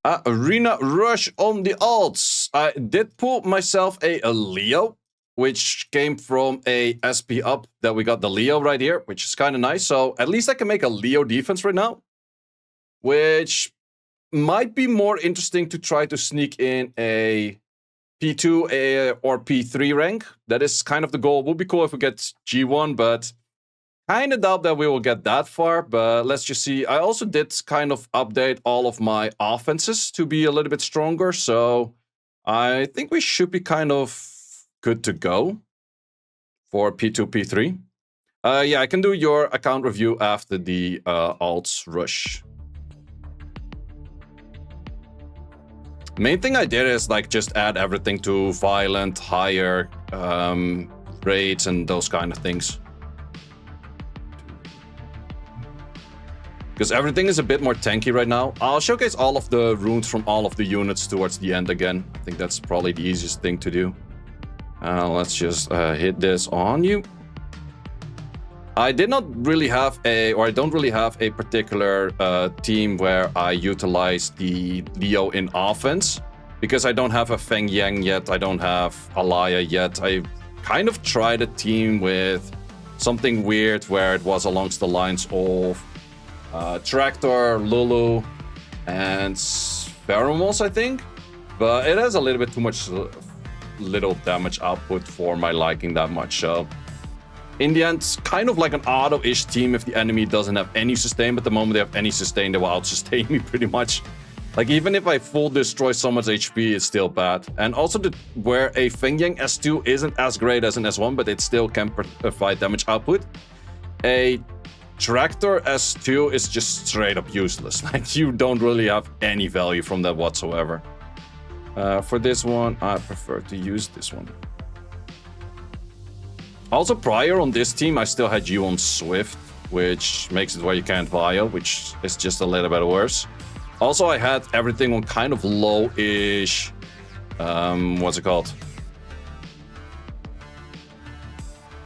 Arena Rush on the alts. I did pull myself a Leo, which came from a SP up that we got the Leo right here, which is kind of nice. So at least I can make a Leo defense right now, which might be more interesting to try to sneak in a P2 or P3 rank. That is kind of the goal. It would be cool if we get G1, but kind of doubt that we will get that far, but let's just see. I also did kind of update all of my offenses to be a little bit stronger, so I think we should be kind of good to go for P2, P3. Yeah, I can do your account review after the alts rush. Main thing I did is like just add everything to violent, higher rates and those kind of things. Because everything is a bit more tanky right now. I'll showcase all of the runes from all of the units towards the end again. I think that's probably the easiest thing to do. Let's just hit this on you. I did not really have a, or I don't really have a particular team where I utilize the Leo in offense. Because I don't have a Feng Yang yet, I don't have Alaya yet. I kind of tried a team with something weird where it was along the lines of Tractor, Lulu, and Veromos, I think. But it has a little bit too much little damage output for my liking that much. So in the end, kind of like an auto-ish team if the enemy doesn't have any sustain. But the moment they have any sustain, they will out-sustain me pretty much. Like even if I full destroy someone's HP, it's still bad. And also where a Feng Yang S2 isn't as great as an S1, but it still can provide damage output. A Tractor S2 is just straight up useless. Like you don't really have any value from that whatsoever. For this one, I prefer to use this one. Also, prior on this team, I still had you on Swift, which makes it where you can't Vio, which is just a little bit worse. Also, I had everything on kind of low-ish, what's it called?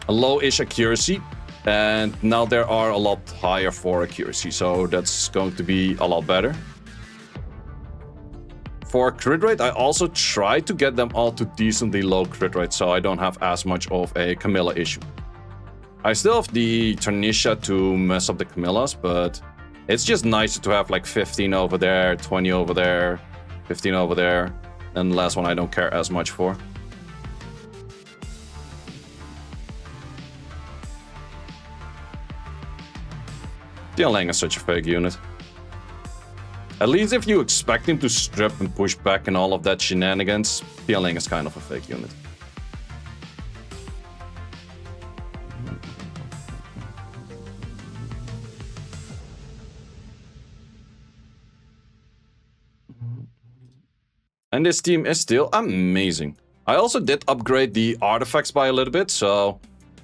A low-ish accuracy. And now there are a lot higher for accuracy, so that's going to be a lot better. For crit rate, I also tried to get them all to decently low crit rate, so I don't have as much of a Camilla issue. I still have the Tarnisha to mess up the Camillas, but it's just nicer to have like 15 over there, 20 over there, 15 over there, and the last one I don't care as much for. Dialang is such a fake unit. At least if you expect him to strip and push back and all of that shenanigans, Dialang is kind of a fake unit. And this team is still amazing. I also did upgrade the artifacts by a little bit, so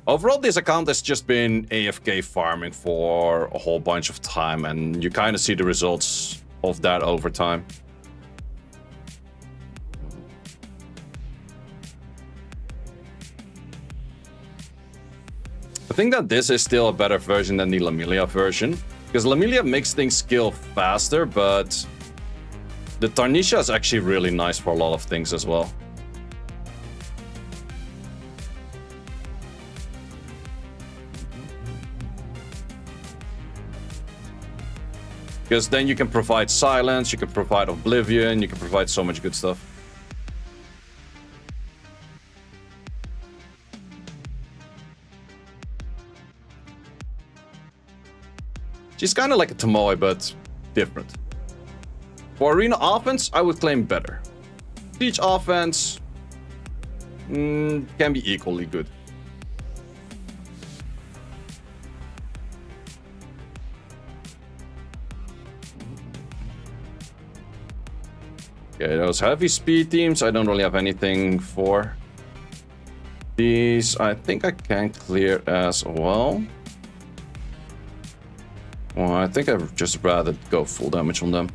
overall, this account has just been AFK farming for a whole bunch of time, and you kind of see the results of that over time. I think that this is still a better version than the Lamilia version, because Lamilia makes things scale faster, but the Tarnisha is actually really nice for a lot of things as well. Because then you can provide silence, you can provide oblivion, you can provide so much good stuff. She's kind of like a Tomoe, but different. For Arena Offense, I would claim better. Siege Offense can be equally good. Okay, those heavy speed teams, I don't really have anything for. These, I think I can clear as well. Well, I think I'd just rather go full damage on them.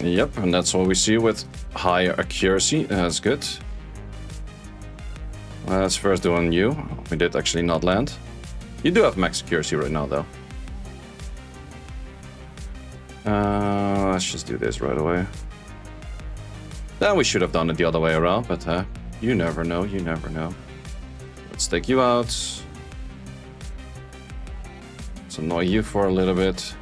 Yep, and that's what we see with higher accuracy. That's good. Let's first do on you. We did actually not land. You do have max accuracy right now, though. Let's just do this right away. Then we should have done it the other way around, but you never know, you never know. Let's take you out. Let's annoy you for a little bit.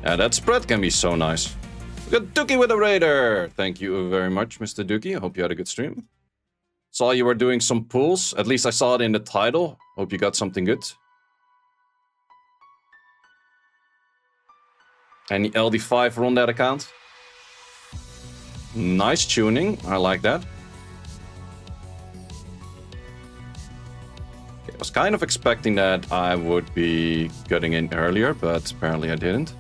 Yeah, that spread can be so nice. We got Dookie with a Raider! Thank you very much, Mr. Dookie. I hope you had a good stream. Saw you were doing some pulls. At least I saw it in the title. Hope you got something good. Any LD5 on that account? Nice tuning. I like that. I was kind of expecting that I would be getting in earlier, but apparently I didn't.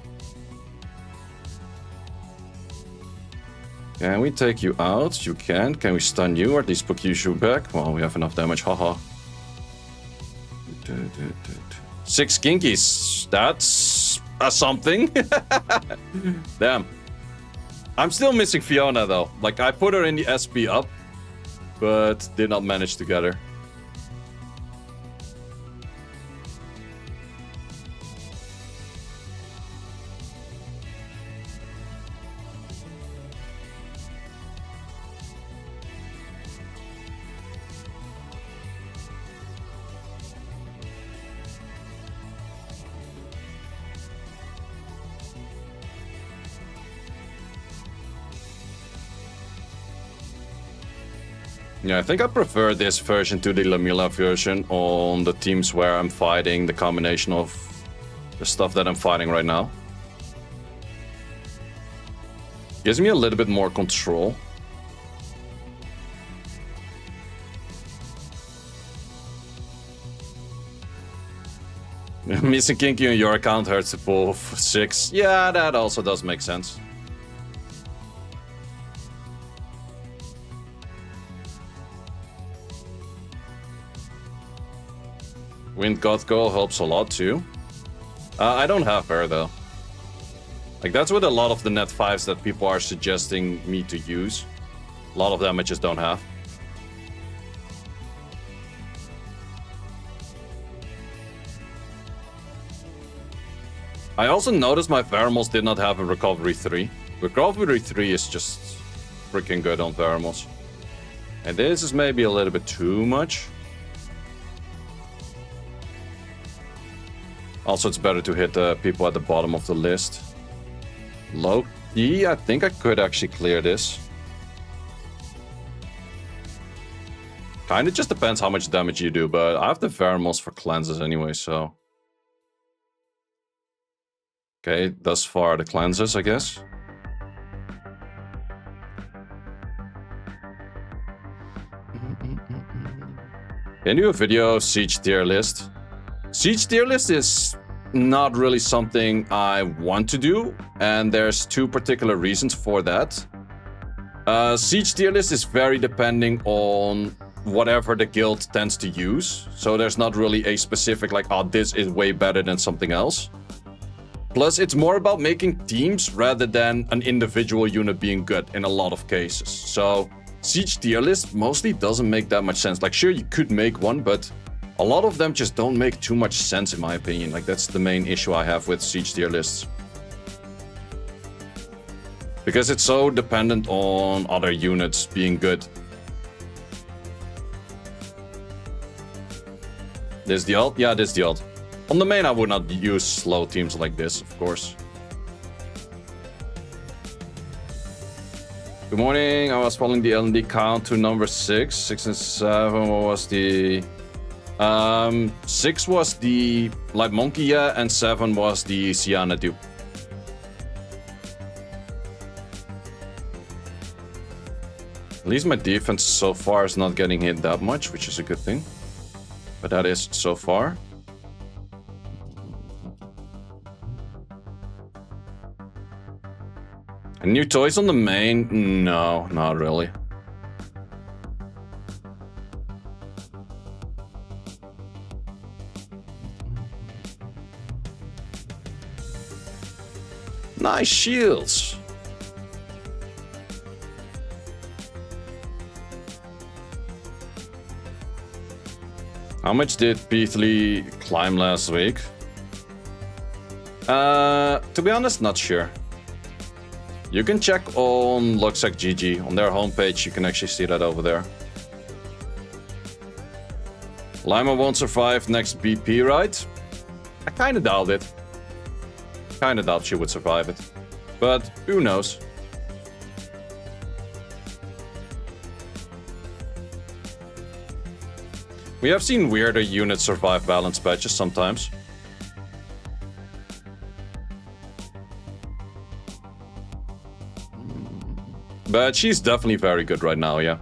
Can we take you out? You can. Can we stun you or at least put you back? Well, we have enough damage. Haha. 6 Kinkies. That's something. Damn. I'm still missing Fiona though. Like, I put her in the SP up, but did not manage to get her. Yeah, I think I prefer this version to the Lamilla version on the teams where I'm fighting the combination of the stuff that I'm fighting right now. Gives me a little bit more control. Missing Kinky on your account hurts to pull 6. Yeah, that also does make sense. Wind God Girl helps a lot too. I don't have her though. Like, that's with a lot of the net 5s that people are suggesting me to use. A lot of them I just don't have. I also noticed my Veromos did not have a Recovery 3. Recovery 3 is just freaking good on Veromos. And this is maybe a little bit too much. Also, it's better to hit the people at the bottom of the list. Low-key, I think I could actually clear this. Kinda just depends how much damage you do, but I have the Veromos for cleanses anyway, so... Okay, thus far the cleanses, I guess. Can you do a video of Siege tier list? Siege tier list is not really something I want to do, and there's 2 particular reasons for that. Siege tier list is very depending on whatever the guild tends to use, so there's not really a specific like, oh, this is way better than something else. Plus, it's more about making teams rather than an individual unit being good in a lot of cases. So, Siege tier list mostly doesn't make that much sense. Like, sure, you could make one, but a lot of them just don't make too much sense in my opinion. Like, that's the main issue I have with Siege tier lists. Because it's so dependent on other units being good. This the ult? Yeah, this the ult. On the main, I would not use slow teams like this, of course. Good morning. I was following the L&D count to number 6. 6 and 7, what was the... 6 was the Light Monkey, and 7 was the Siana dupe. At least my defense so far is not getting hit that much, which is a good thing. But that is so far. And new toys on the main? No, not really. Nice shields. How much did Beathley climb last week? To be honest, not sure. You can check on Luxac GG. On their homepage, you can actually see that over there. Laima won't survive next BP, right? I kinda doubt it. Kinda doubt she would survive it. But who knows? We have seen weirder units survive balance patches sometimes. But she's definitely very good right now, yeah.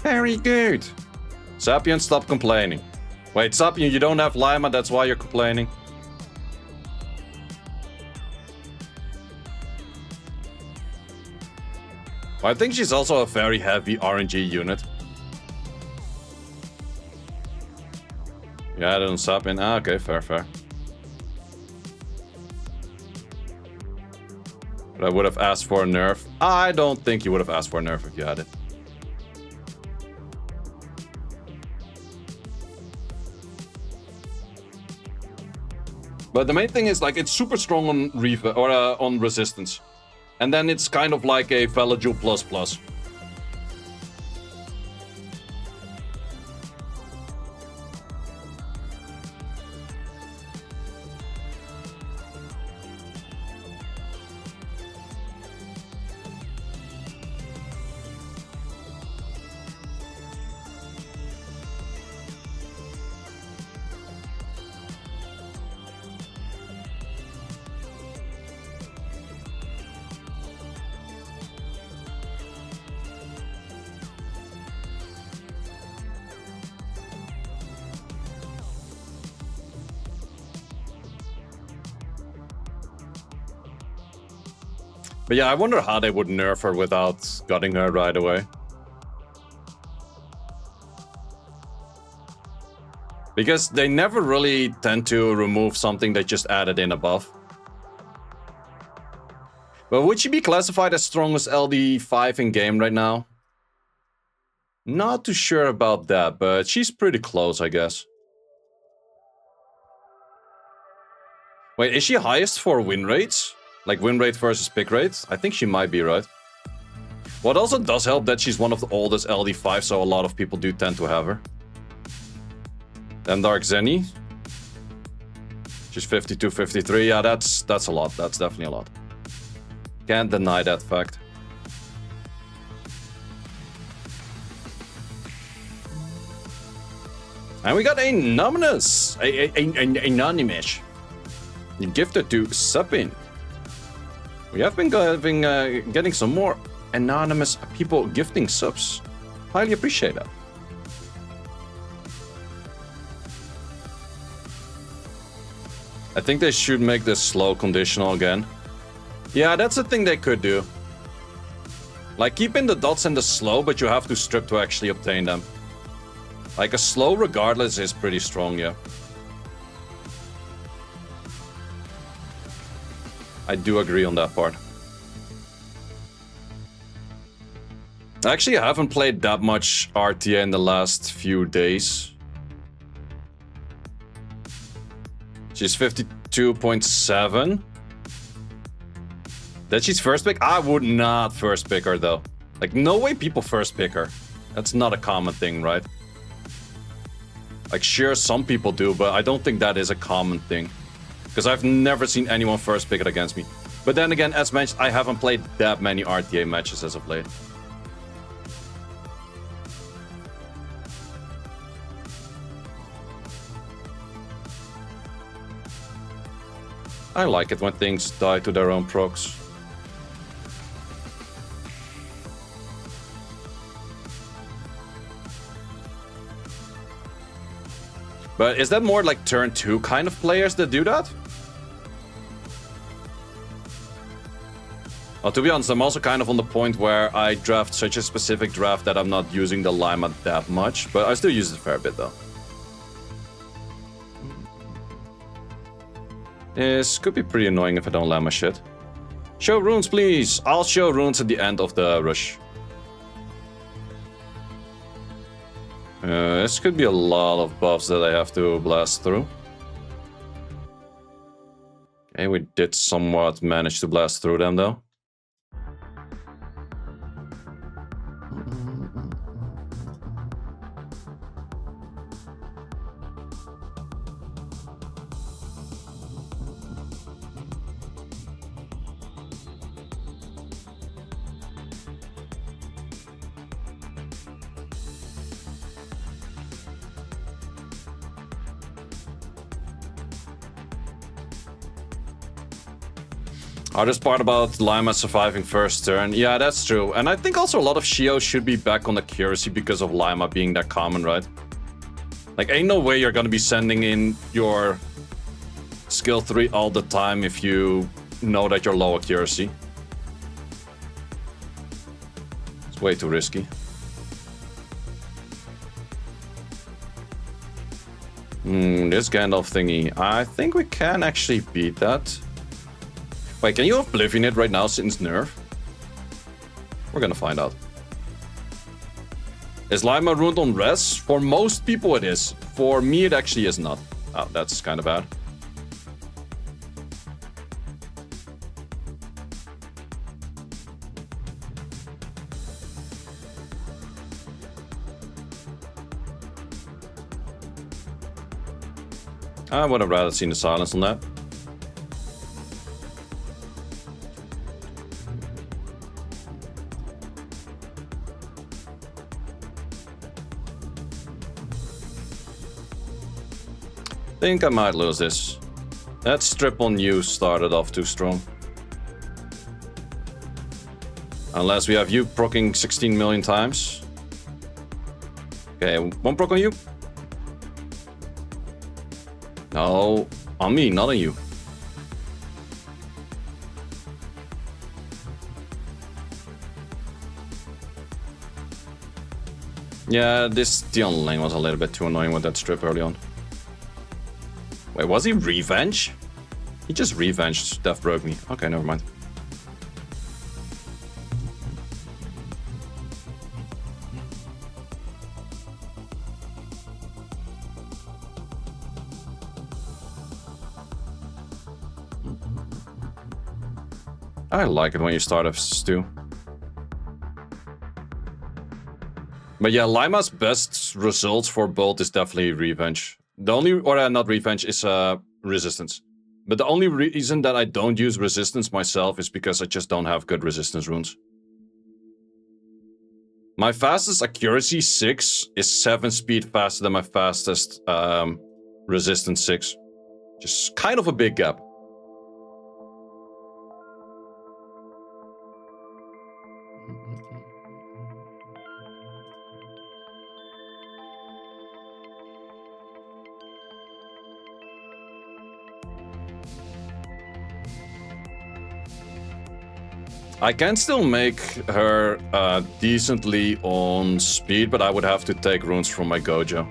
Very good. Sapien, stop complaining. Wait, Sapien, you don't have Laima, that's why you're complaining? Well, I think she's also a very heavy RNG unit. Yeah, I don't Sapien. Ah, okay, fair, fair. But I would have asked for a nerf. I don't think you would have asked for a nerf if you had it. But the main thing is, like, it's super strong on on resistance. And then it's kind of like a Velojoule plus. But yeah, I wonder how they would nerf her without gutting her right away. Because they never really tend to remove something they just added in above. But would she be classified as strongest LD5 in game right now? Not too sure about that, but she's pretty close, I guess. Wait, is she highest for win rates? Like win rate versus pick rate? I think she might be, right? What also does help that she's one of the oldest LD5, so a lot of people do tend to have her. Then Dark Zenny. She's 52, 53. Yeah, that's a lot. That's definitely a lot. Can't deny that fact. And we got Anonymous. Anonymous. Gifted to Sapin. We have been getting some more anonymous people gifting subs. Highly appreciate that. I think they should make this slow conditional again. Yeah, that's a thing they could do. Like, keep in the dots and the slow, but you have to strip to actually obtain them. Like, a slow regardless is pretty strong, yeah. I do agree on that part. Actually, I haven't played that much RTA in the last few days. She's 52.7. That she's first pick? I would not first pick her, though. Like, no way people first pick her. That's not a common thing, right? Like, sure, some people do, but I don't think that is a common thing. Because I've never seen anyone first pick it against me. But then again, as mentioned, I haven't played that many RTA matches as of late. I like it when things die to their own procs. But is that more like turn 2 kind of players that do that? Well, to be honest, I'm also kind of on the point where I draft such a specific draft that I'm not using the Laima that much, but I still use it a fair bit though. This could be pretty annoying if I don't land my shit. Show runes, please! I'll show runes at the end of the rush. This could be a lot of buffs that I have to blast through. Okay, we did somewhat manage to blast through them though. Hardest part about Laima surviving first turn. Yeah, that's true. And I think also a lot of Shio should be back on accuracy because of Laima being that common, right? Like, ain't no way you're gonna be sending in your skill 3 all the time if you know that you're low accuracy. It's way too risky. This Gandalf thingy. I think we can actually beat that. Wait, can you Oblivion it right now since nerf? We're gonna find out. Is Laima ruined on res? For most people it is. For me it actually is not. Oh, that's kind of bad. I would have rather seen the silence on that. I think I might lose this. That strip on you started off too strong. Unless we have you proccing 16 million times. Okay, one proc on you. No, on me, not on you. Yeah, this Dion lane was a little bit too annoying with that strip early on. Wait, was he revenge? He just revenged Death Broke me. Okay, never mind. I like it when you start a stew. But yeah, Laima's best results for both is definitely revenge. The only, or not revenge, is resistance. But the only reason that I don't use resistance myself is because I just don't have good resistance runes. My fastest accuracy 6 is 7 speed faster than my fastest resistance 6. Just kind of a big gap. I can still make her decently on speed, but I would have to take runes from my Gojo.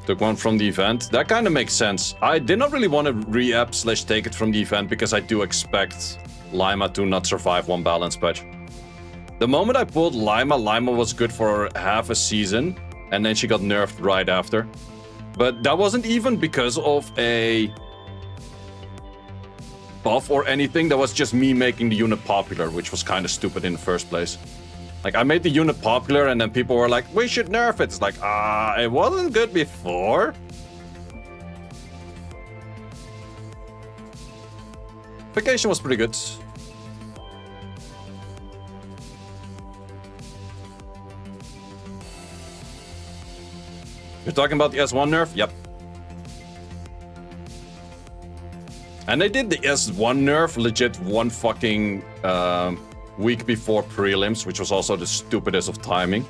Took one from the event. That kind of makes sense. I did not really want to re-app / take it from the event because I do expect Laima to not survive one balance patch. The moment I pulled Laima, Laima was good for half a season, and then she got nerfed right after. But that wasn't even because of a buff or anything. That was just me making the unit popular, which was kind of stupid in the first place. Like, I made the unit popular and then people were like, we should nerf it. It's like, it wasn't good before. Vacation was pretty good. You're talking about the S1 nerf? Yep. And they did the S1 nerf legit one fucking week before prelims, which was also the stupidest of timing.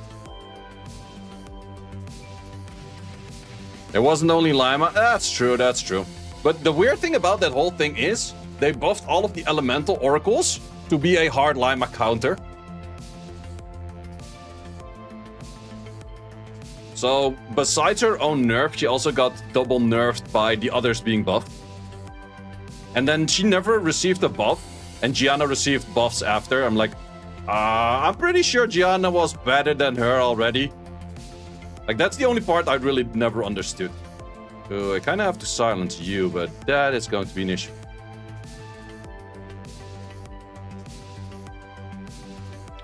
It wasn't only Laima. That's true, that's true. But the weird thing about that whole thing is they buffed all of the elemental oracles to be a hard Laima counter. So besides her own nerf, she also got double nerfed by the others being buffed. And then she never received a buff, and Gianna received buffs after. I'm like, I'm pretty sure Gianna was better than her already. Like, that's the only part I really never understood. So I kind of have to silence you, but that is going to be an issue.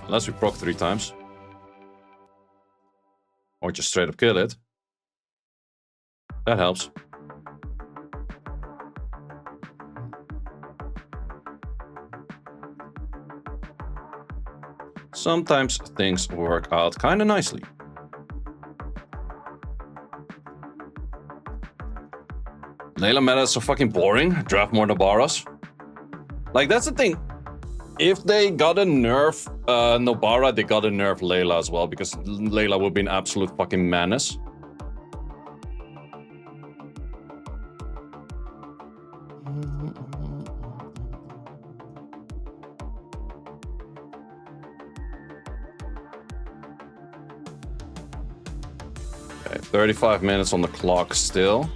Unless we proc 3 times. Or just straight up kill it. That helps. Sometimes things work out kind of nicely. Layla meta is so fucking boring. Draft more Nobaras. Like, that's the thing. If they got a nerf Nobara, they got a nerf Layla as well, because Layla would be an absolute fucking menace. Okay, 35 minutes on the clock still.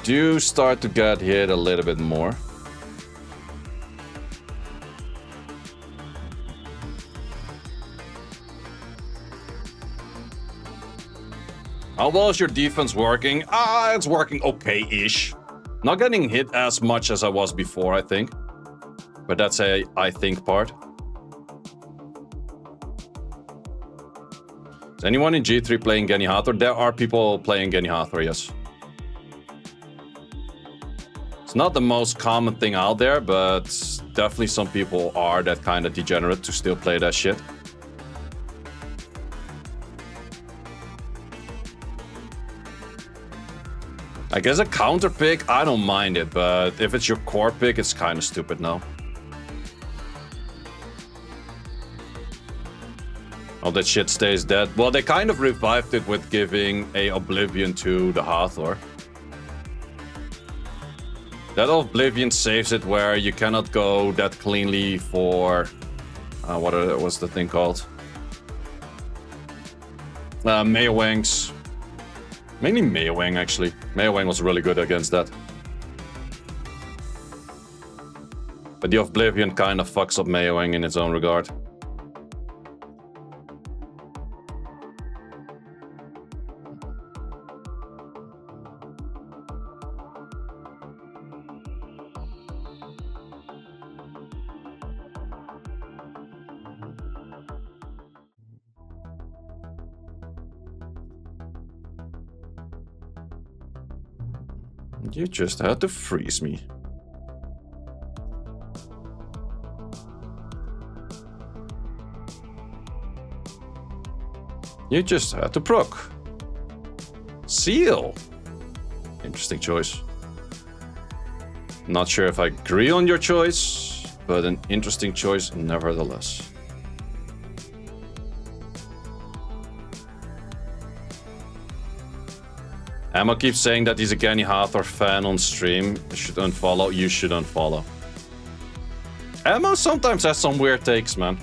Do start to get hit a little bit more. How well is your defense working? It's working okay-ish. Not getting hit as much as I was before, I think. But that's a I think part. Is anyone in G3 playing Genny Hathor? There are people playing Genny Hathor, yes. It's not the most common thing out there, but definitely some people are that kind of degenerate to still play that shit. I guess a counter pick, I don't mind it, but if it's your core pick, it's kind of stupid now. Oh, that shit stays dead. Well, they kind of revived it with giving a Oblivion to the Hathor. That Oblivion saves it where you cannot go that cleanly for... what was the thing called? Meowang's. Mainly Meowang, actually. Meowang was really good against that. But the Oblivion kind of fucks up Meowang in its own regard. You just had to freeze me. You just had to proc. Seal. Interesting choice. Not sure if I agree on your choice, but an interesting choice nevertheless. Emma keeps saying that he's a Genny Hathor fan on stream. You should unfollow. You should unfollow. Emma sometimes has some weird takes, man.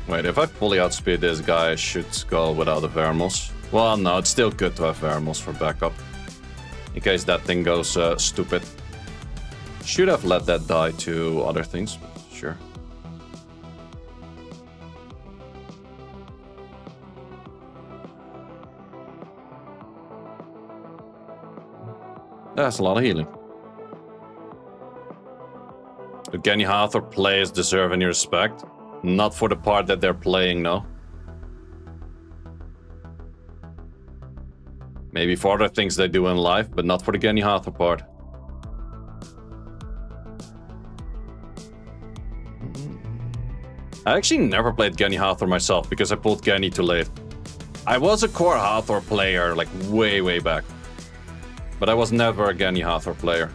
Wait, if I fully outspeed this guy, I should go without a Veromos. Well, no, it's still good to have Veromos for backup. In case that thing goes stupid. Should have let that die to other things, but sure. That's a lot of healing. The Genny Hathor plays deserve any respect. Not for the part that they're playing, no. Maybe for other things they do in life, but not for the Genny Hathor part. I actually never played Genny Hathor myself because I pulled Genny too late. I was a core Hathor player like way back. But I was never a Genny Hathor player.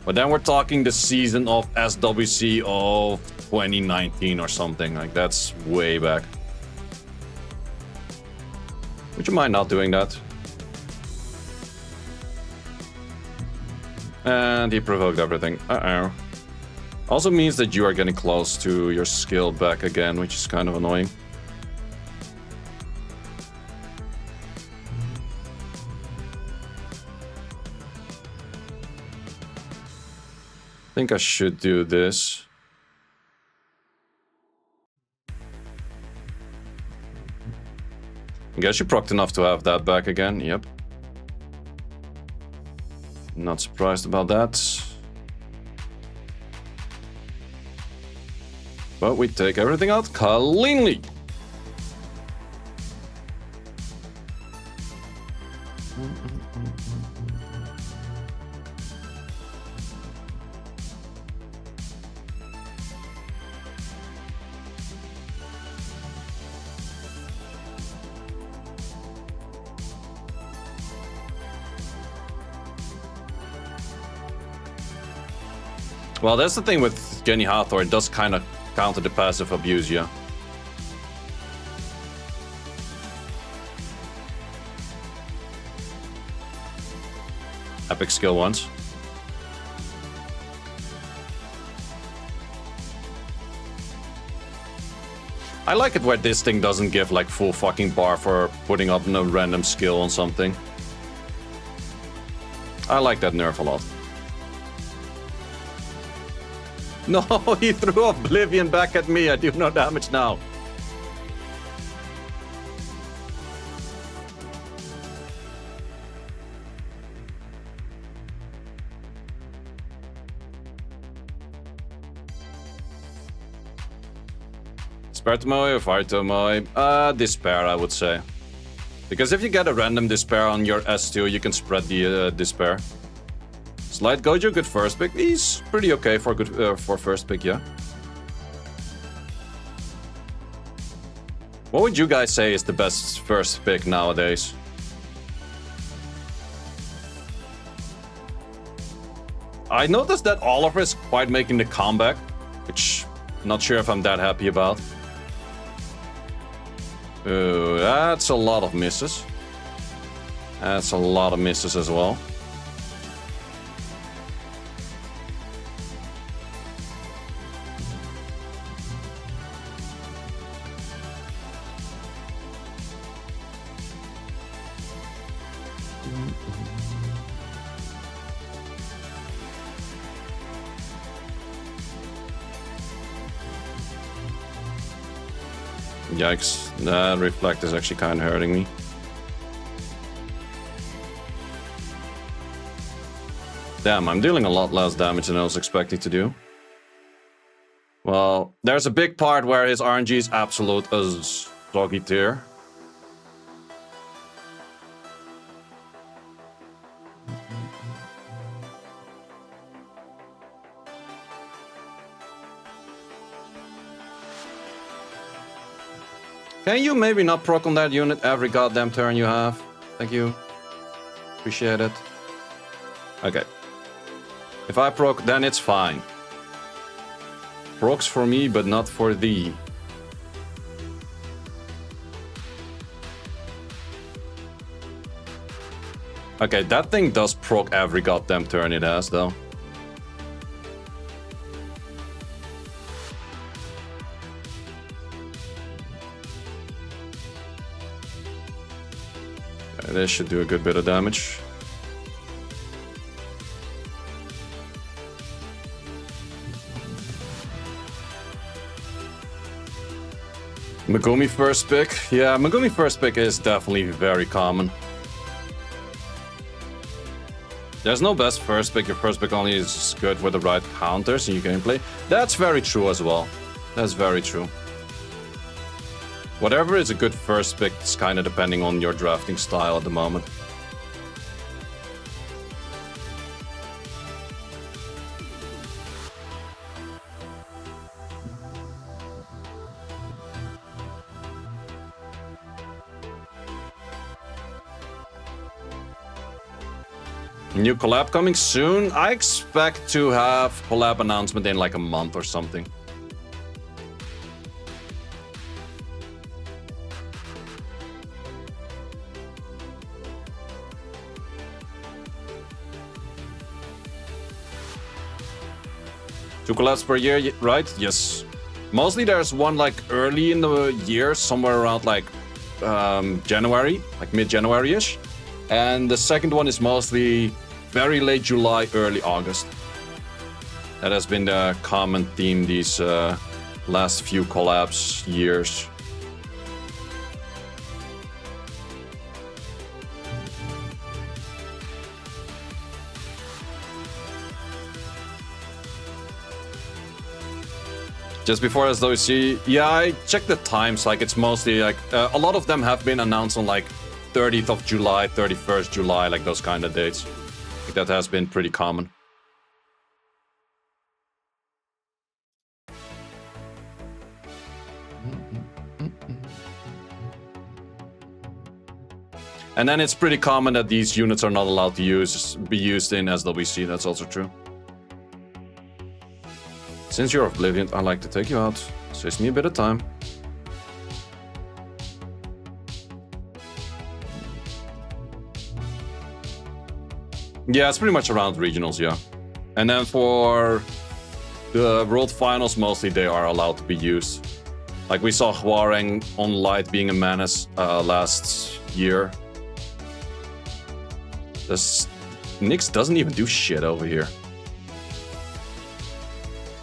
But then we're talking the season of SWC of 2019 or something. Like, that's way back. Would you mind not doing that? And he provoked everything. Uh-oh. Also means that you are getting close to your skill back again, which is kind of annoying. I think I should do this. I guess you procced enough to have that back again. Yep. Not surprised about that. But we take everything out cleanly. Well, that's the thing with Genny Hathor. It does kind of counter the passive abuse, yeah. Epic skill once. I like it where this thing doesn't give like full fucking bar for putting up no random skill on something. I like that nerf a lot. No, he threw Oblivion back at me. I do no damage now. Despair Tomoe or Fire Tomoe? Despair, I would say. Because if you get a random Despair on your S2, you can spread the Despair. Slight Gojo, good first pick. He's pretty okay for good for first pick, yeah. What would you guys say is the best first pick nowadays? I noticed that Oliver is quite making the comeback, which I'm not sure if I'm that happy about. Ooh, that's a lot of misses. That's a lot of misses as well. Yikes, that reflect is actually kind of hurting me. Damn, I'm dealing a lot less damage than I was expecting to do. Well, there's a big part where his RNG is absolute as doggy tier. Can you maybe not proc on that unit every goddamn turn you have? Thank you. Appreciate it. Okay. If I proc, then it's fine. Procs for me, but not for thee. Okay, that thing does proc every goddamn turn it has, though. This should do a good bit of damage. Megumi first pick. Yeah, Megumi first pick is definitely very common. There's no best first pick. Your first pick only is good with the right counters in your gameplay. That's very true as well. That's very true. Whatever is a good first pick is kind of depending on your drafting style at the moment. New collab coming soon. I expect to have collab announcement in like a month or something. Two collabs per year, right? Yes. Mostly there's one like early in the year, somewhere around like January, like mid-January-ish. And the second one is mostly very late July, early August. That has been the common theme these last few collabs years. Just before SWC, yeah, I checked the times, like it's mostly like, a lot of them have been announced on like 30th of July, 31st July, like those kind of dates. Like that has been pretty common. And then it's pretty common that these units are not allowed to be used in SWC, that's also true. Since you're Oblivion, I'd like to take you out. Saves me a bit of time. Yeah, it's pretty much around regionals, yeah. And then for the World Finals, mostly they are allowed to be used. Like we saw Hwarang on Light being a menace last year. This Nyx doesn't even do shit over here.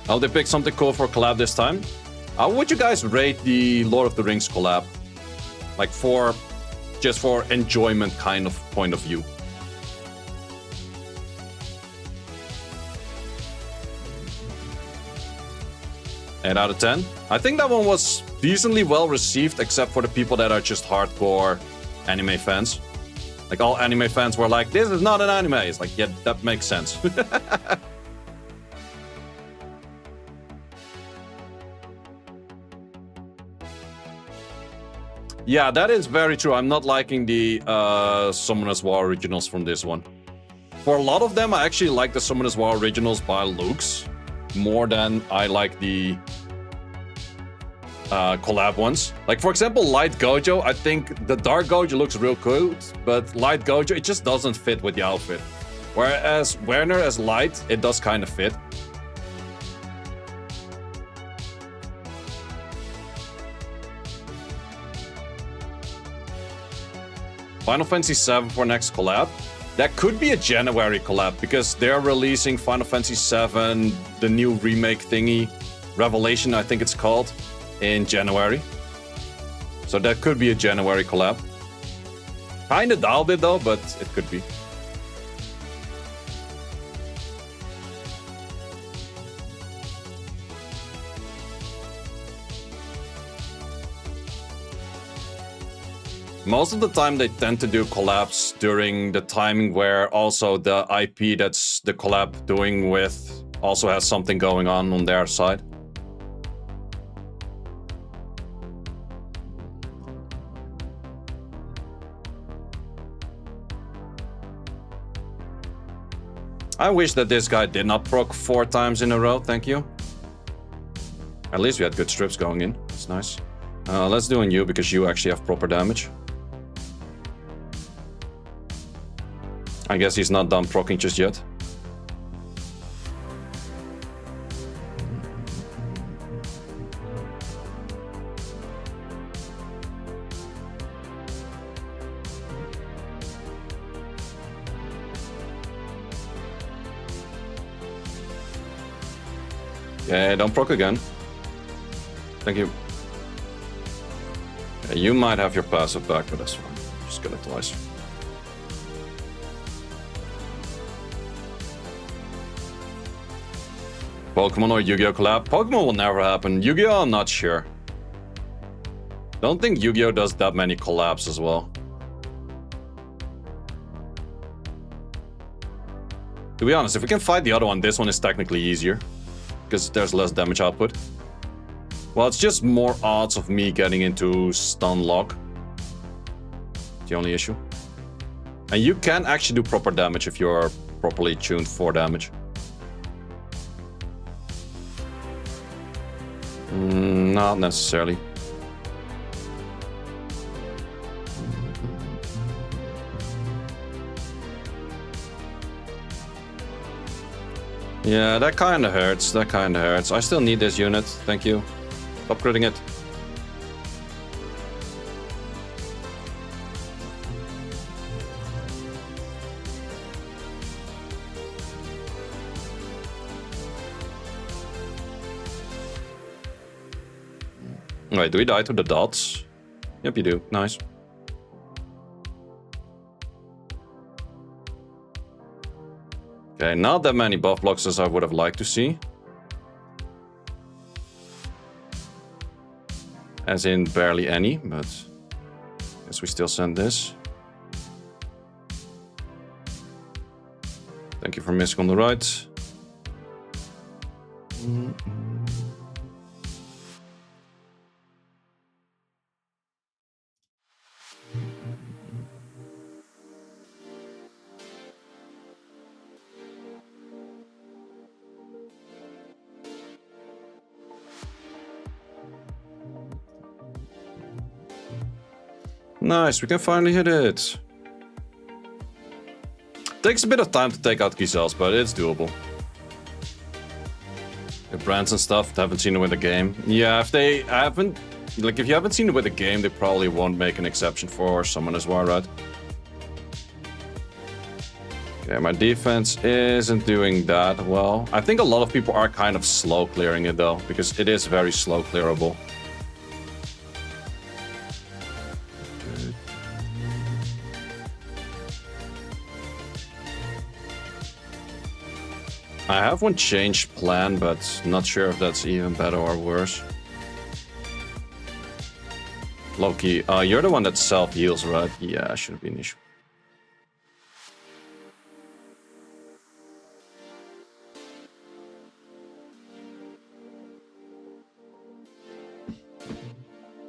Oh, they picked something cool for collab this time. How would you guys rate the Lord of the Rings collab? Like just for enjoyment kind of point of view. Eight out of 10. I think that one was decently well received, except for the people that are just hardcore anime fans. Like all anime fans were like, this is not an anime. It's like, yeah, that makes sense. Yeah, that is very true. I'm not liking the Summoner's War originals from this one. For a lot of them, I actually like the Summoner's War originals by looks more than I like the collab ones. Like, for example, Light Gojo, I think the Dark Gojo looks real cool, but Light Gojo, it just doesn't fit with the outfit. Whereas Werner as Light, it does kind of fit. Final Fantasy VII for next collab. That could be a January collab because they're releasing Final Fantasy VII, the new remake thingy, Revelation, I think it's called, in January. So that could be a January collab. Kinda doubt it though, but it could be. Most of the time they tend to do collabs during the timing where also the IP that's the collab doing with also has something going on their side. I wish that this guy did not proc 4 times in a row, thank you. At least we had good strips going in, that's nice. Let's do on you because you actually have proper damage. I guess he's not done proccing just yet. Yeah, don't proc again. Thank you. Yeah, you might have your passive back, but that's fine. Just get it twice. Pokemon or Yu-Gi-Oh collab? Pokemon will never happen. Yu-Gi-Oh, I'm not sure. Don't think Yu-Gi-Oh does that many collabs as well. To be honest, if we can fight the other one, this one is technically easier. Because there's less damage output. Well, it's just more odds of me getting into stun lock. The only issue. And you can actually do proper damage if you're properly tuned for damage. Not necessarily. Yeah, that kinda hurts. That kinda hurts. I still need this unit. Thank you. Stop critting it. Wait, do we die to the dots? Yep, you do. Nice. Okay, not that many buff blocks as I would have liked to see. As in barely any, but guess we still send this. Thank you for missing on the right. Nice, we can finally hit it. Takes a bit of time to take out Giselles, but it's doable. The brands and stuff, haven't seen it with the game. Yeah, if they haven't, like if you haven't seen it with the game, they probably won't make an exception for someone as well, right? Okay, my defense isn't doing that well. I think a lot of people are kind of slow clearing it though, because it is very slow clearable. I have one changed plan, but not sure if that's even better or worse. Loki, you're the one that self-heals, right? Yeah, shouldn't be an issue.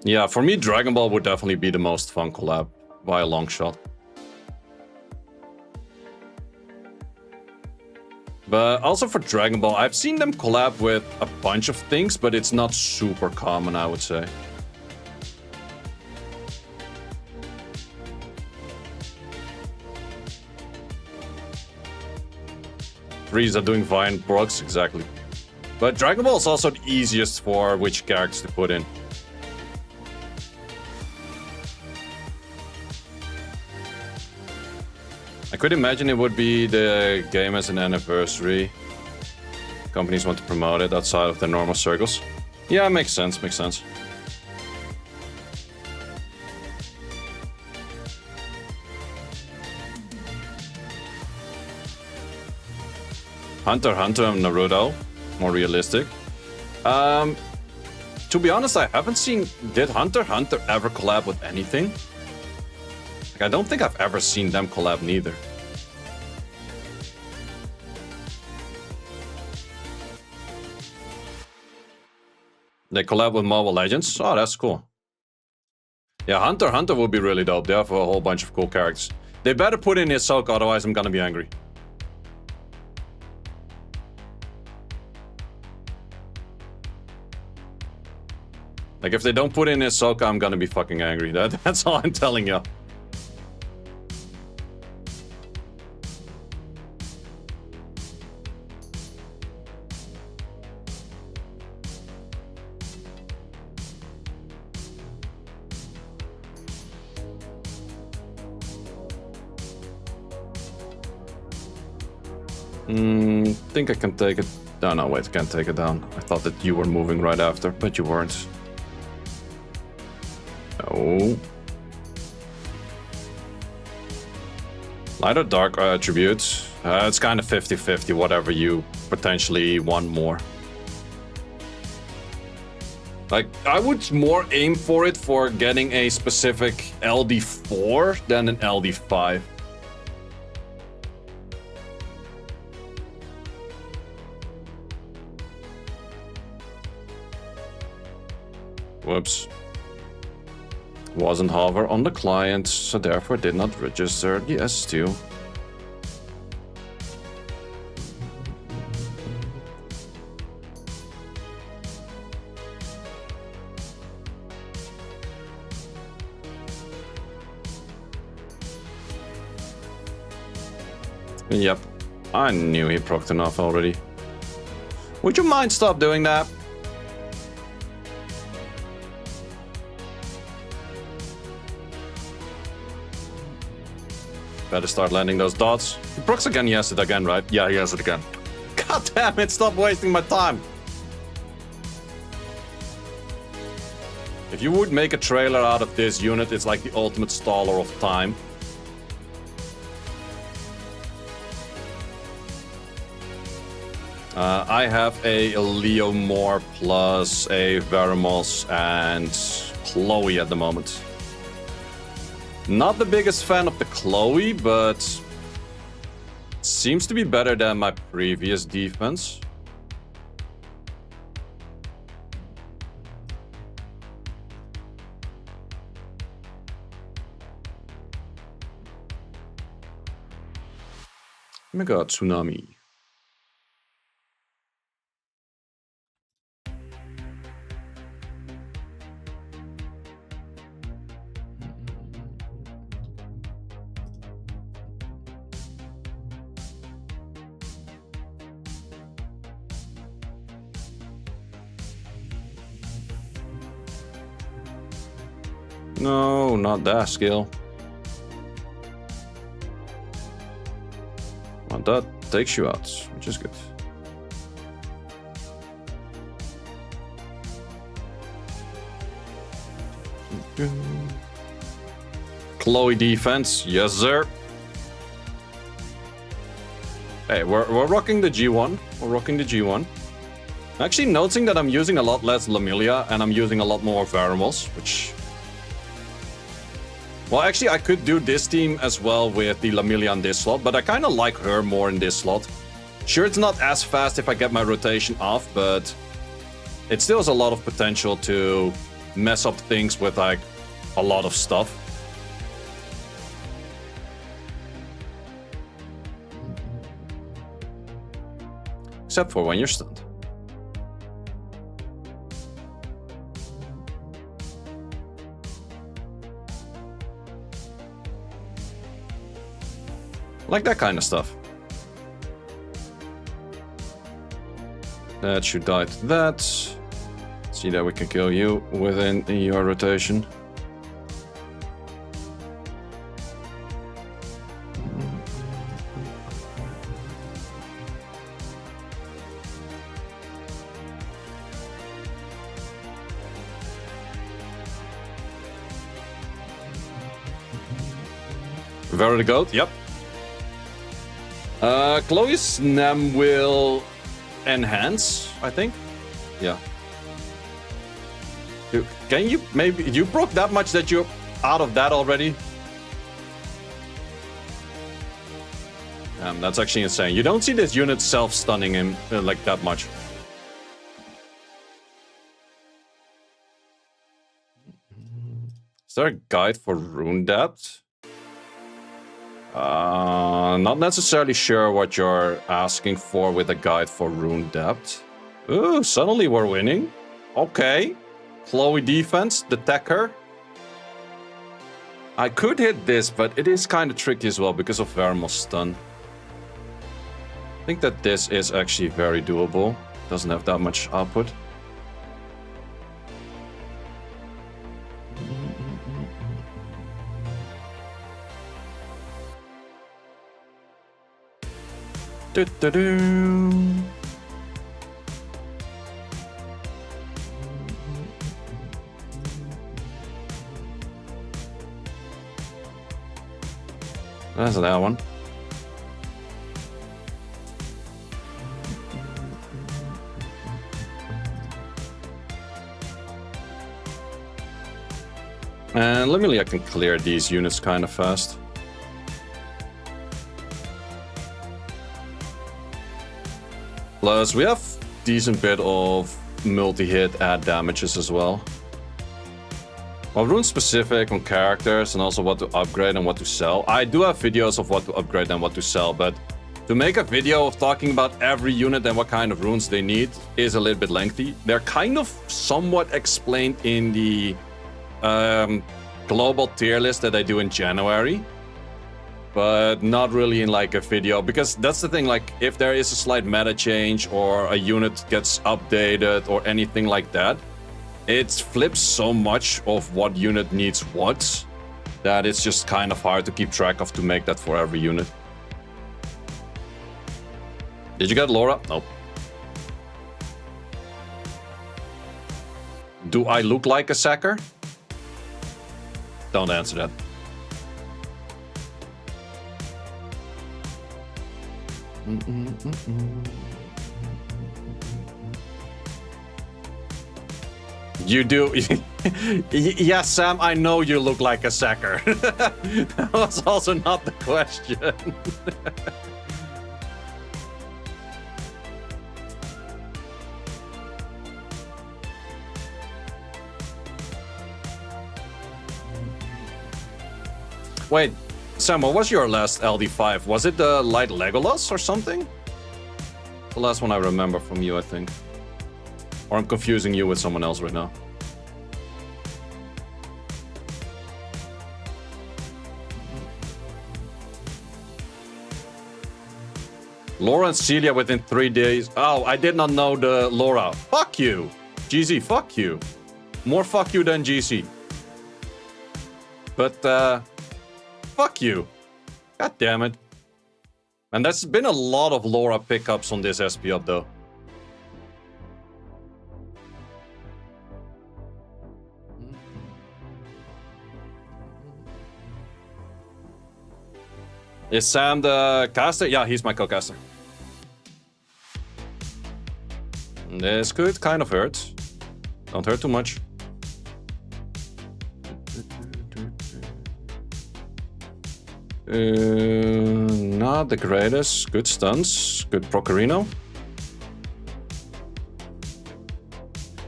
Yeah, for me, Dragon Ball would definitely be the most fun collab by a long shot. But also for Dragon Ball, I've seen them collab with a bunch of things, but it's not super common, I would say. Frieza doing Vine Brooks, exactly. But Dragon Ball is also the easiest for which characters to put in. I could imagine it would be the game as an anniversary. Companies want to promote it outside of the normal circles. Yeah, makes sense, makes sense. Hunter x Hunter and Naruto, more realistic. To be honest, I haven't seen... Did Hunter x Hunter ever collab with anything? I don't think I've ever seen them collab neither. They collab with Mobile Legends? Oh, that's cool. Yeah, Hunter x Hunter would be really dope. They have a whole bunch of cool characters. They better put in Hisoka, otherwise I'm gonna be angry. Like, if they don't put in Hisoka, I'm gonna be fucking angry. That's all I'm telling you. Think I can take it. Oh, no, wait, I can't take it down. I thought that you were moving right after, but you weren't. No. Light or dark attributes. It's kind of 50-50, whatever you potentially want more. Like, I would more aim for it for getting a specific LD4 than an LD5. Whoops. Wasn't hover on the client, so therefore did not register the S2. Yep. I knew he procced enough already. Would you mind stop doing that? Better start landing those dots. He procs again, he has it again, right? Yeah, he has it again. God damn it, stop wasting my time. If you would make a trailer out of this unit, it's like the ultimate staller of time. I have a Leo Moore plus a Veromos and Chloe at the moment. Not the biggest fan of the Chloe, but seems to be better than my previous defense. Mega Tsunami. No, not that skill. Well, that takes you out, which is good. Chloe defense, yes sir. Hey, we're rocking the G1. We're rocking the G1. Actually noticing that I'm using a lot less Lamilia and I'm using a lot more Veromos, which... Well, actually, I could do this team as well with the Lamilia in this slot, but I kind of like her more in this slot. Sure, it's not as fast if I get my rotation off, but it still has a lot of potential to mess up things with, like, a lot of stuff. Except for when you're stunned. Like that kind of stuff. That should die to that. See that we can kill you within your rotation. Very good, yep. Chloe's Nem will enhance, I think. Yeah. Dude, can you maybe... You broke that much that you're out of that already? That's actually insane. You don't see this unit self-stunning him like that much. Is there a guide for rune depth? Not necessarily sure what you're asking for with a guide for rune depth. Ooh, suddenly we're winning. Okay. Chloe defense, the Techer. I could hit this, but it is kind of tricky as well because of Veromos stun. I think that this is actually very doable. Doesn't have that much output. That's that one. And luckily I can clear these units kind of fast. Plus, we have decent bit of multi-hit add damages as well. Well, rune specific on characters and also what to upgrade and what to sell. I do have videos of what to upgrade and what to sell, but to make a video of talking about every unit and what kind of runes they need is a little bit lengthy. They're kind of somewhat explained in the global tier list that I do in January. but not really in like a video, because that's the thing, like if there is a slight meta change or a unit gets updated or anything like that, it flips so much of what unit needs what that it's just kind of hard to keep track of to make that for every unit. Did you get Laura? Nope. Do I look like a sacker? Don't answer that. You do? Yes, Sam, I know you look like a sacker. That was also not the question. Wait, Sam, what was your last LD5? Was it the Light Legolas or something? The last one I remember from you, I think. Or I'm confusing you with someone else right now. Laura and Celia within 3 days. Oh, I did not know the Laura. Fuck you. GZ, fuck you. More fuck you than GC. But, fuck you. God damn it. And there's been a lot of Laura pickups on this SP up, though. Is Sam the caster? Yeah, he's my co-caster. This could kind of hurt. Don't hurt too much. Not the greatest. Good stunts. Good Procarino.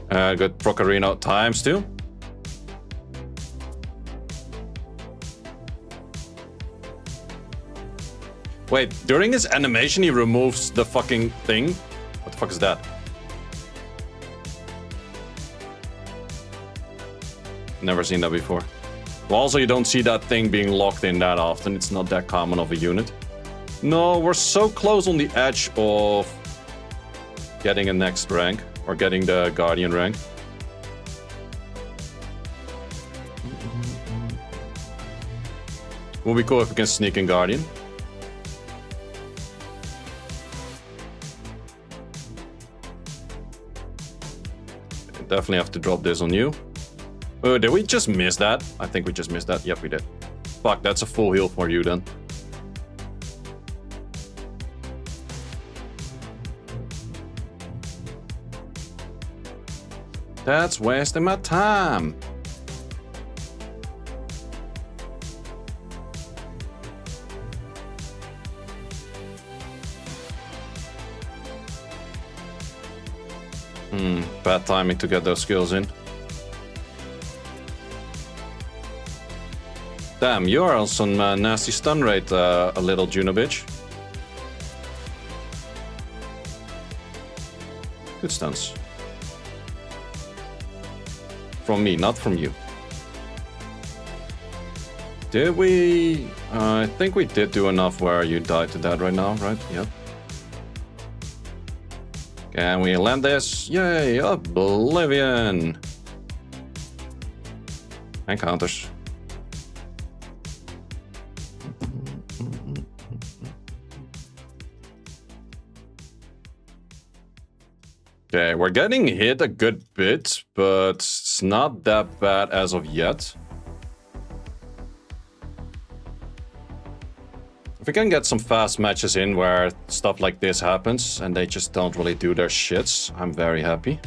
Good Procarino times 2. Wait, during his animation he removes the fucking thing? What the fuck is that? Never seen that before. Well, also you don't see that thing being locked in that often. It's not that common of a unit. No, we're so close on the edge of getting a next rank. Or getting the Guardian rank. Would be cool if we can sneak in Guardian. Definitely have to drop this on you. Oh, did we just miss that? I think we just missed that. Yep, we did. Fuck, that's a full heal for you then. That's wasting my time. Bad timing to get those skills in. Damn, you are on some nasty stun rate, a little Juno bitch. Good stuns. From me, not from you. Did we... I think we did do enough where you died to that right now, right? Yep. Can we land this? Yay, Oblivion! And counters. Okay, we're getting hit a good bit, but it's not that bad as of yet. If we can get some fast matches in where stuff like this happens and they just don't really do their shits, I'm very happy.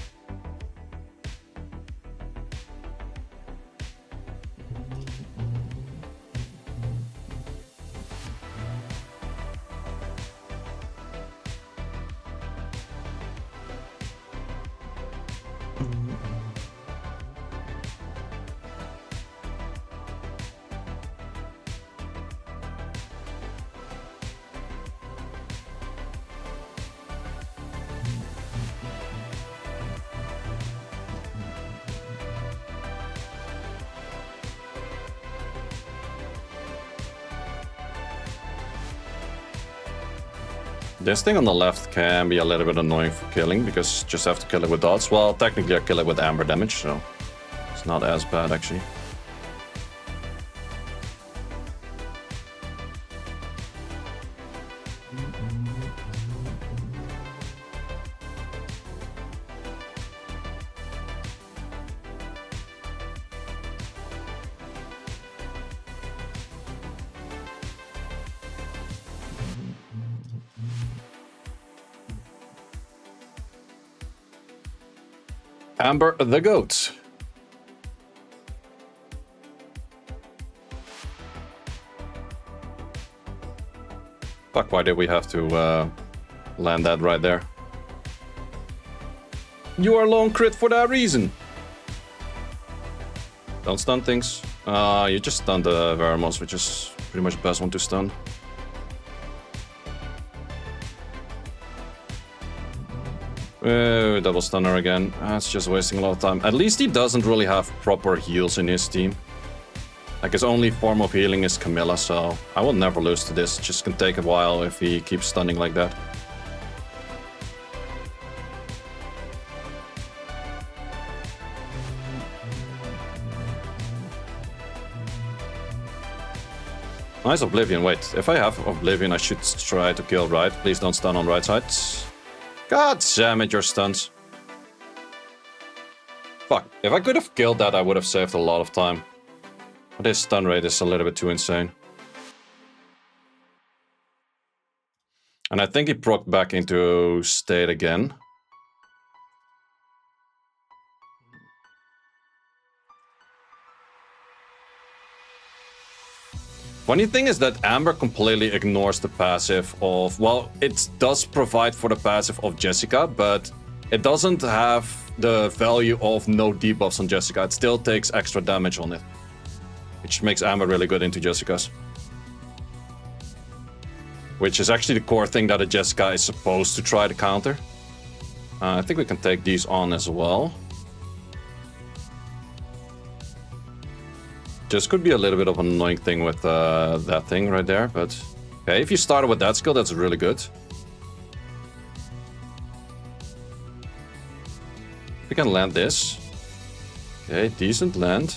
This thing on the left can be a little bit annoying for killing, because you just have to kill it with dots. Well, technically I kill it with amber damage, so it's not as bad actually. Amber the goat. Fuck, why did we have to land that right there? You are lone crit for that reason. Don't stun things. You just stunned the Veromos, which is pretty much the best one to stun. Double stunner again. That's just wasting a lot of time. At least he doesn't really have proper heals in his team. Like, his only form of healing is Camilla, so I will never lose to this. It just can take a while if he keeps stunning like that. Nice Oblivion. Wait, if I have Oblivion, I should try to kill right. Please don't stun on right side. God damn it, your stuns. Fuck, if I could have killed that, I would have saved a lot of time. But his stun rate is a little bit too insane. And I think he procced back into state again. Funny thing is that Amber completely ignores the passive of... Well, it does provide for the passive of Jessica, but it doesn't have the value of no debuffs on Jessica. It still takes extra damage on it, which makes Amber really good into Jessica's. Which is actually the core thing that a Jessica is supposed to try to counter. I think we can take these on as well. This could be a little bit of an annoying thing with that thing right there, but... Okay, if you started with that skill, that's really good. We can land this. Okay, decent land.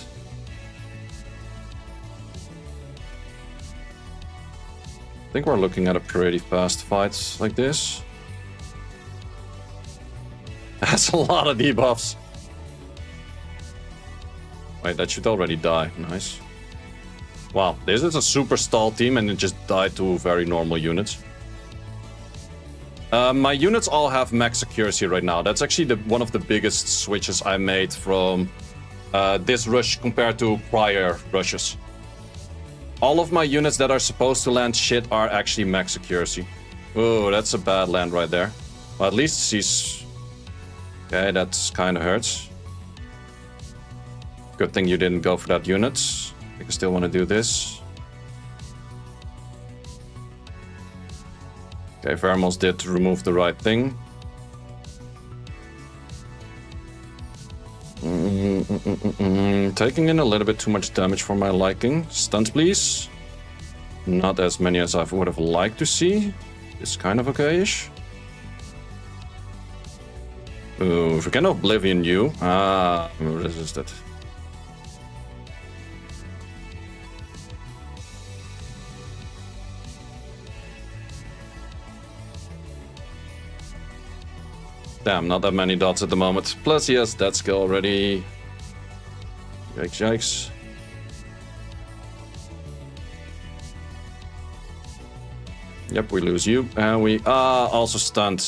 I think we're looking at a pretty fast fight like this. That's a lot of debuffs. Wait, that should already die. Nice. Wow, this is a super stall team and it just died to very normal units. My units all have max accuracy right now. That's actually one of the biggest switches I made from this rush compared to prior rushes. All of my units that are supposed to land shit are actually max accuracy. Oh, that's a bad land right there. Well, at least she's... Okay, that kind of hurts. Good thing you didn't go for that unit. I can still want to do this. Okay, Veromos did remove the right thing. Taking in a little bit too much damage for my liking. Stuns, please. Not as many as I would have liked to see. It's kind of okay-ish. Ooh, if we can Oblivion you. Resist it. Damn, not that many dots at the moment. Plus, he has that skill already. Yikes, yikes. Yep, we lose you. And we also stunned.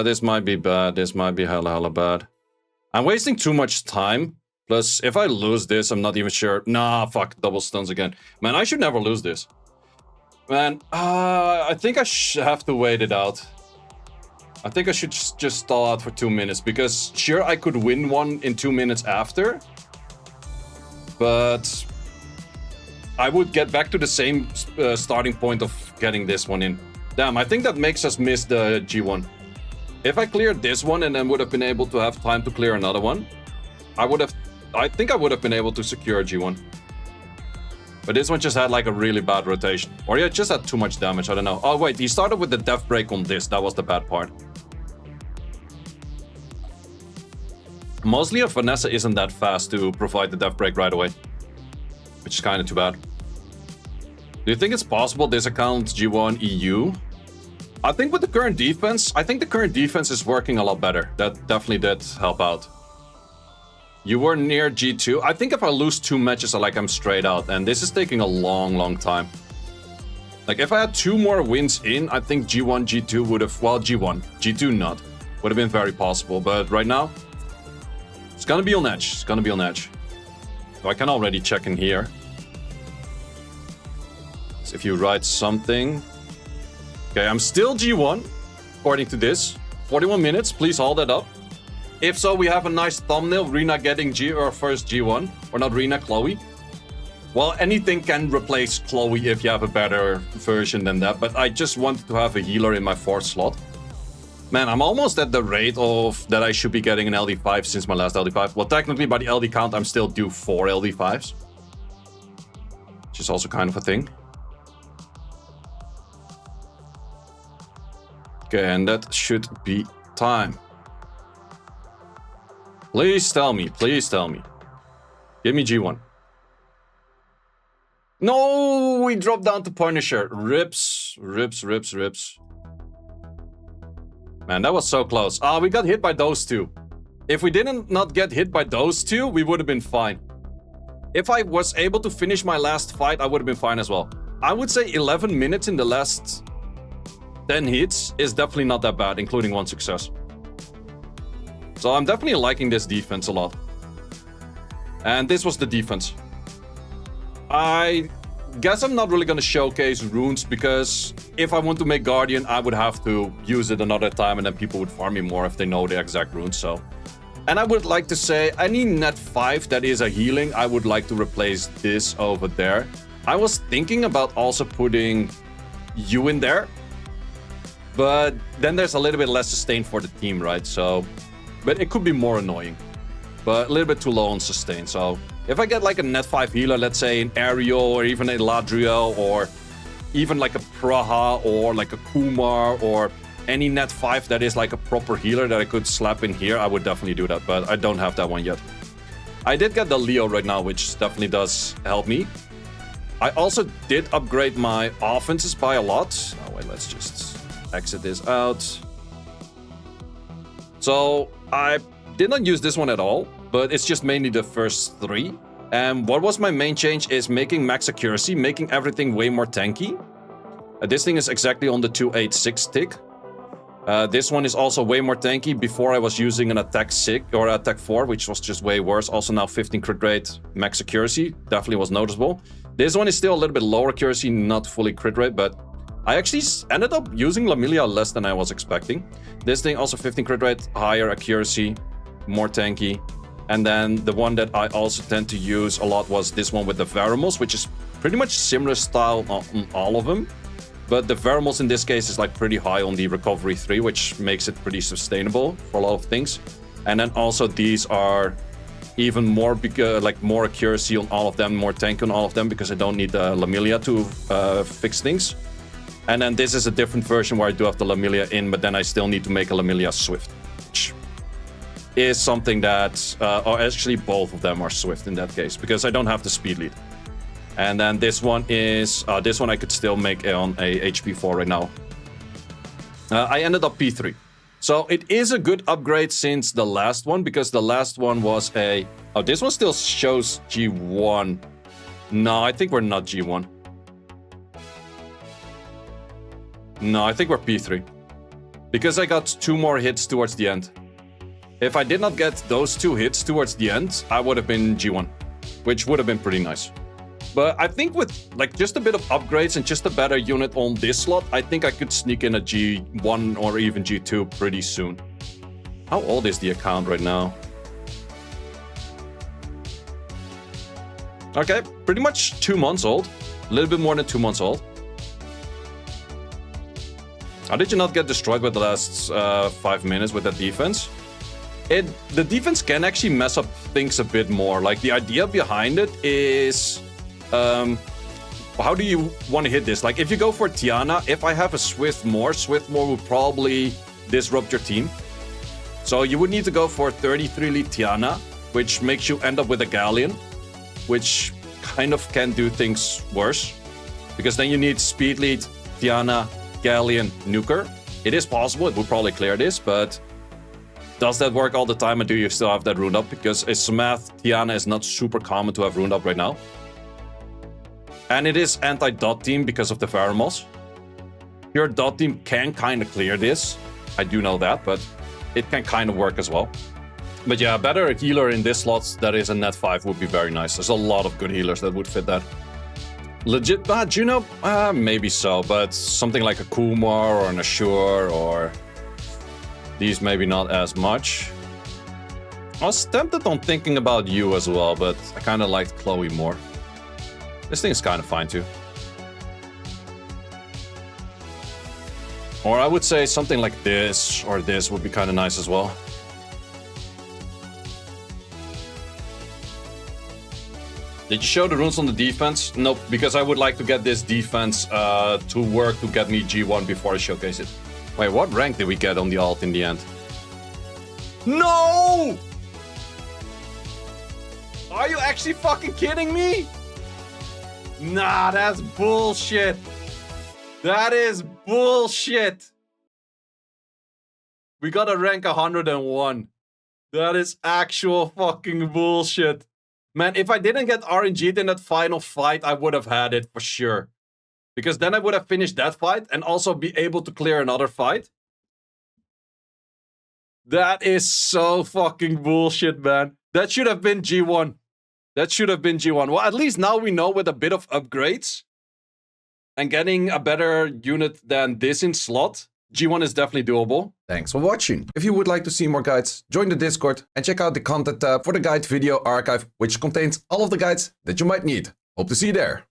This might be bad. This might be hella bad. I'm wasting too much time. Plus, if I lose this, I'm not even sure. Nah, fuck. Double stuns again. Man, I should never lose this. Man, I think I have to wait it out. I think I should just stall out for 2 minutes, because sure, I could win one in 2 minutes after, but I would get back to the same starting point of getting this one in. Damn, I think that makes us miss the G1. If I cleared this one and then would have been able to have time to clear another one, I think I would have been able to secure G1. But this one just had like a really bad rotation. Or he just had too much damage, I don't know. Oh wait, he started with the death break on this. That was the bad part. Mostly if Vanessa isn't that fast to provide the death break right away. Which is kind of too bad. Do you think it's possible this account G1 EU? I think with the current defense, is working a lot better. That definitely did help out. You were near G2. I think if I lose 2 matches, I'm straight out. And this is taking a long, long time. Like, if I had 2 more wins in, I think G1, G2 would have... Well, G1. G2 not. Would have been very possible. But right now, it's gonna be on edge. It's gonna be on edge. So I can already check in here. So if you write something... Okay, I'm still G1, according to this. 41 minutes, please hold that up. If so, we have a nice thumbnail, Rina getting first G1. Or not Rina, Chloe. Well, anything can replace Chloe if you have a better version than that. But I just wanted to have a healer in my 4th slot. Man, I'm almost at the rate of that I should be getting an LD5 since my last LD5. Well, technically, by the LD count, I'm still due 4 LD5s. Which is also kind of a thing. Okay, and that should be time. Please tell me, please tell me. Give me G1. No, we dropped down to Punisher. Rips. Man, that was so close. Ah, we got hit by those 2. If we didn't not get hit by those 2, we would have been fine. If I was able to finish my last fight, I would have been fine as well. I would say 11 minutes in the last 10 hits is definitely not that bad, including 1 success. So I'm definitely liking this defense a lot. And this was the defense. I guess I'm not really going to showcase runes because if I want to make Guardian, I would have to use it another time and then people would farm me more if they know the exact runes. So, and I would like to say any net 5 that is a healing, I would like to replace this over there. I was thinking about also putting you in there. But then there's a little bit less sustain for the team, right? So, but it could be more annoying. But a little bit too low on sustain. So, if I get like a net 5 healer, let's say an Ariel or even a Ladriel or even like a Praha or like a Kumar or any net 5 that is like a proper healer that I could slap in here, I would definitely do that. But I don't have that one yet. I did get the Leo right now, which definitely does help me. I also did upgrade my offenses by a lot. Oh, wait, let's just... exit this out. So I did not use this one at all, but it's just mainly the first 3. And what was my main change is making max accuracy, making everything way more tanky. This thing is exactly on the 286 tick. This one is also way more tanky. Before I was using an attack 6 or attack 4, which was just way worse. Also now 15 crit rate, max accuracy, definitely was noticeable. This one is still a little bit lower accuracy, not fully crit rate, but I actually ended up using Lamilia less than I was expecting. This thing also 15 crit rate, higher accuracy, more tanky. And then the one that I also tend to use a lot was this one with the Veromos, which is pretty much similar style on all of them. But the Veromos in this case is like pretty high on the recovery 3, which makes it pretty sustainable for a lot of things. And then also these are even more like more accuracy on all of them, more tanky on all of them, because I don't need the Lamilia to fix things. And then this is a different version where I do have the Lamilia in, but then I still need to make a Lamilia Swift, which is something that, or actually both of them are Swift in that case, because I don't have the speed lead. And then this one is, this one I could still make on a HP 4 right now. I ended up P3. So it is a good upgrade since the last one, because the last one was a, oh, this one still shows G1. No, I think we're not G1. No, I think we're P3. Because I got 2 more hits towards the end. If I did not get those 2 hits towards the end, I would have been G1. Which would have been pretty nice. But I think with like just a bit of upgrades and just a better unit on this slot, I think I could sneak in a G1 or even G2 pretty soon. How old is the account right now? Okay, pretty much 2 months old. A little bit more than 2 months old. How did you not get destroyed by the last 5 minutes with that defense? The defense can actually mess up things a bit more. Like, the idea behind it is how do you want to hit this? Like, if you go for Tiana, if I have a Swiftmore would probably disrupt your team. So you would need to go for 33 lead Tiana, which makes you end up with a Galleon, which kind of can do things worse. Because then you need speed lead, Tiana, Galleon, Nuker. It is possible, it would probably clear this, but does that work all the time, and do you still have that rune up? Because a Samath Tiana is not super common to have rune up right now. And it is anti-dot team because of the Veromos. Your dot team can kind of clear this. I do know that, but it can kind of work as well. But yeah, better healer in this slot that is a net 5 would be very nice. There's a lot of good healers that would fit that. Legit, Juno? Maybe so, but something like a Kumar or an Ashur or... these maybe not as much. I was tempted on thinking about you as well, but I kind of liked Chloe more. This thing is kind of fine too. Or I would say something like this or this would be kind of nice as well. Did you show the runes on the defense? Nope, because I would like to get this defense to work to get me G1 before I showcase it. Wait, what rank did we get on the alt in the end? No! Are you actually fucking kidding me? Nah, that's bullshit. That is bullshit. We got a rank 101. That is actual fucking bullshit. Man, if I didn't get RNG'd in that final fight, I would have had it for sure. Because then I would have finished that fight and also be able to clear another fight. That is so fucking bullshit, man. That should have been G1. That should have been G1. Well, at least now we know with a bit of upgrades and getting a better unit than this in slot, G1 is definitely doable. Thanks for watching. If you would like to see more guides, join the Discord and check out the content tab for the guide video archive, which contains all of the guides that you might need. Hope to see you there.